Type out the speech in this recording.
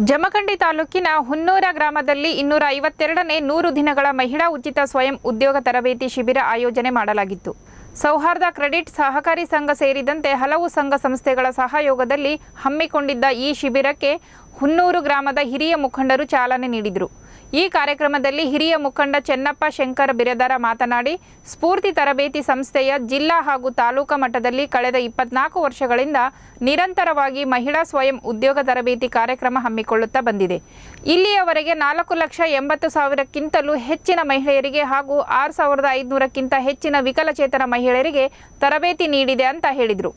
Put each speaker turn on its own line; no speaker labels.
ಜಮಖಂಡಿ ತಾಲೂಕಿನ ಹುನ್ನೂರ ಗ್ರಾಮದಲ್ಲಿ 252ನೇ 100 ದಿನಗಳ ಮಹಿಳಾ ಉಚಿತ ಸ್ವಯಂ ಉದ್ಯೋಗ ತರಬೇತಿ ಶಿಬಿರ ಆಯೋಜನೆ ಮಾಡಲಾಗಿತ್ತು. ಸೌಹಾರ್ದ ಕ್ರೆಡಿಟ್ ಸಹಕಾರಿ ಸಂಘ ಸೇರಿದಂತೆ ಹಲವು ಸಂಘ ಸಂಸ್ಥೆಗಳ ಸಹಯೋಗದಲ್ಲಿ ಹಮ್ಮಿಕೊಂಡಿದ್ದ ಈ ಶಿಬಿರಕ್ಕೆ ಹುನ್ನೂರು ಗ್ರಾಮದ ಹಿರಿಯ ಮುಖಂಡರು ಚಾಲನೆ ನೀಡಿದರು. ಈ ಕಾರ್ಯಕ್ರಮದಲ್ಲಿ ಹಿರಿಯ ಮುಖಂಡ ಚೆನ್ನಪ್ಪ ಶಂಕರ ಬಿರದಾರ ಮಾತನಾಡಿ, ಸ್ಫೂರ್ತಿ ತರಬೇತಿ ಸಂಸ್ಥೆಯ ಜಿಲ್ಲಾ ಹಾಗೂ ತಾಲೂಕಾ ಮಟ್ಟದಲ್ಲಿ ಕಳೆದ 24 ವರ್ಷಗಳಿಂದ ನಿರಂತರವಾಗಿ ಮಹಿಳಾ ಸ್ವಯಂ ಉದ್ಯೋಗ ತರಬೇತಿ ಕಾರ್ಯಕ್ರಮ ಹಮ್ಮಿಕೊಳ್ಳುತ್ತಾ ಬಂದಿದೆ. ಇಲ್ಲಿಯವರೆಗೆ 4,80,000ಕ್ಕಿಂತಲೂ ಹೆಚ್ಚಿನ ಮಹಿಳೆಯರಿಗೆ ಹಾಗೂ 6,500ಕ್ಕಿಂತ ಹೆಚ್ಚಿನ ವಿಕಲಚೇತನ ಮಹಿಳೆಯರಿಗೆ ತರಬೇತಿ ನೀಡಿದೆ ಅಂತ ಹೇಳಿದರು.